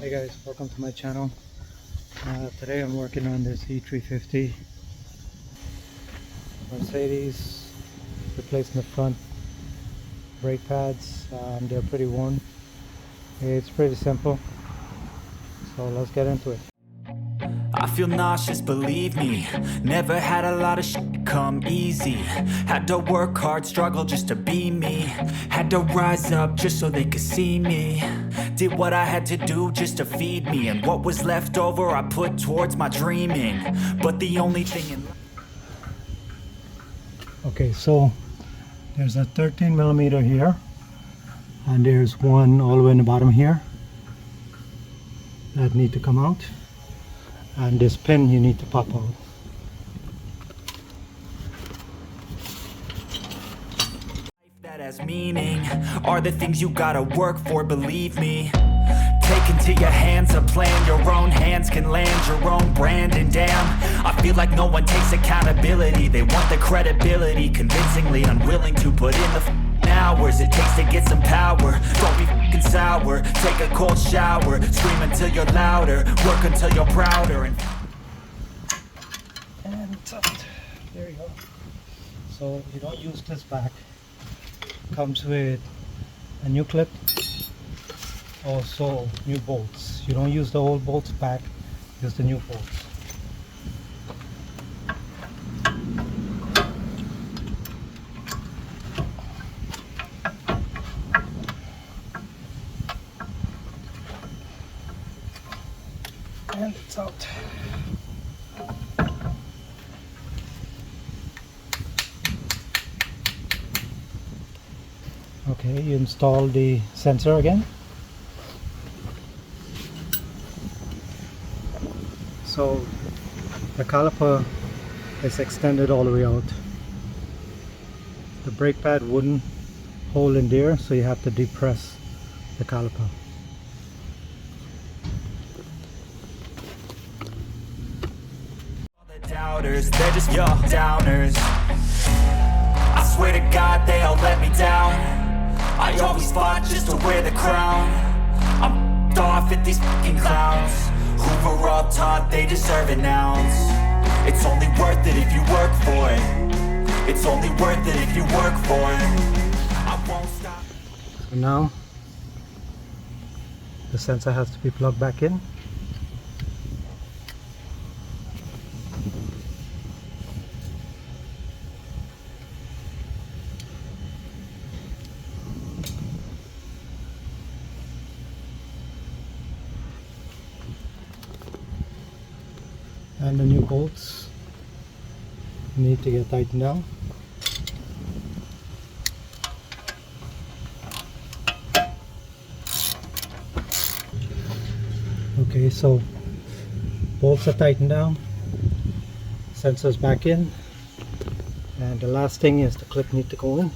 Hey guys, welcome to my channel. Today I'm working on this E350 Mercedes, replacing the front brake pads. They're pretty worn. It's pretty simple, so let's get into it. I feel nauseous, believe me. Never had a lot of shit come easy. Had to work hard, struggle just to be me. Had to rise up just so they could see me. Did what I had to do just to feed me. And what was left over I put towards my dreaming. But the only thing in Okay, so there's a 13mm here, and there's one all the way in the bottom here that need to come out, and this pin you need to pop out. that has meaning are the things you gotta work for, believe me. Take into your hands a plan, your own hands can land your own brand. And damn, I feel like no one takes accountability. They want the credibility, convincingly unwilling to put in the hours it takes to get some power. Don't be fucking sour, take a cold shower, scream until you're louder, work until you're prouder. And tucked. There you go. So you don't use this back. Comes with a new clip, also new bolts. You don't use the old bolts back, use the new bolts. And it's out. Okay, you install the sensor again. So the caliper is extended all the way out. The brake pad wouldn't hold in there, so you have to depress the caliper. the doubters, they're just your downers. I swear to God they all let me down. I always fought just to wear the crown. I'm off at these fucking clowns who were all taught they deserve an ounce. It's only worth it if you work for it. It's only worth it if you work for it. I won't stop. So now the sensor has to be plugged back in. And the new bolts need to get tightened down. Okay, so bolts are tightened down, sensors back in, and the last thing is the clip need to go in.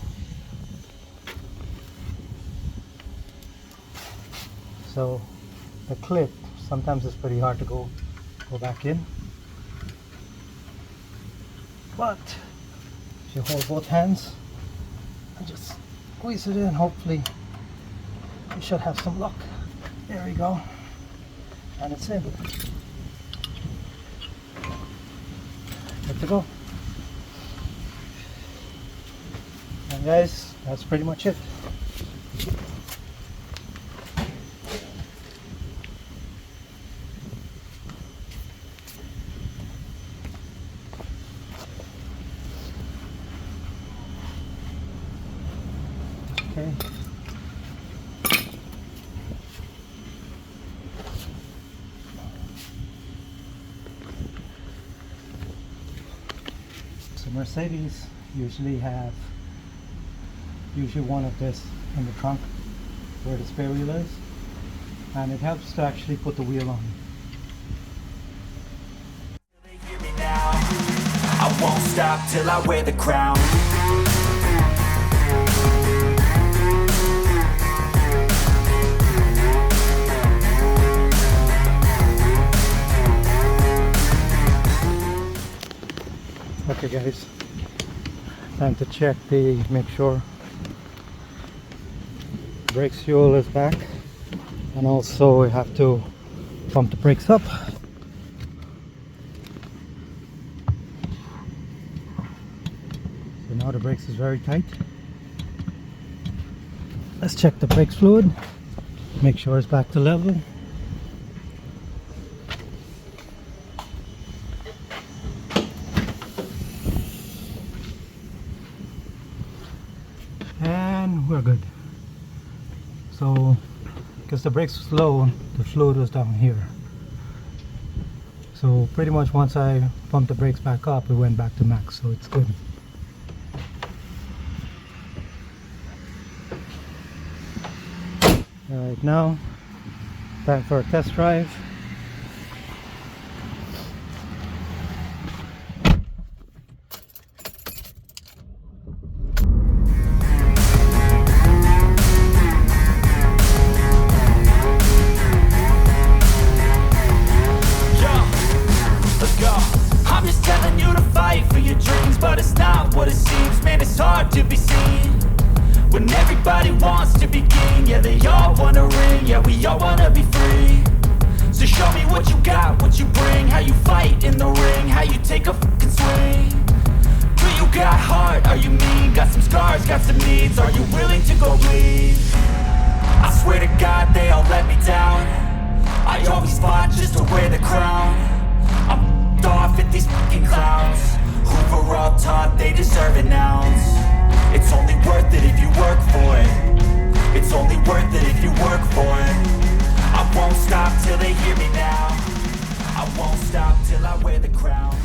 So the clip sometimes is pretty hard to go back in. But if you hold both hands and just squeeze it in, hopefully you should have some luck. There we go. And it's in. Good to go. And guys, that's pretty much it. Okay. So Mercedes usually one of this in the trunk where the spare wheel is, and it helps to actually put the wheel on. They hear me now. I won't stop till I wear the crown. Okay guys, time to check make sure brake fuel is back, and also we have to pump the brakes up. So now the brakes is very tight. Let's check the brakes fluid, make sure it's back to level. And we're good. So because the brakes was low, the fluid was down here. So pretty much once I pumped the brakes back up, it went back to max, so it's good. Alright, now time for a test drive. But it's not what it seems, man, it's hard to be seen when everybody wants to be king. Yeah, they all wanna ring, yeah, we all wanna be free. So show me what you got, what you bring, how you fight in the ring, how you take a fucking swing. Do you got heart, are you mean? Got some scars, got some needs, are you willing to go bleed? I swear to God they all let me down. I always fought just to wear the crown. I'm f***ed off at these fucking clowns who were all taught they deserve an ounce. It's only worth it if you work for it. It's only worth it if you work for it. I won't stop till they hear me now. I won't stop till I wear the crown.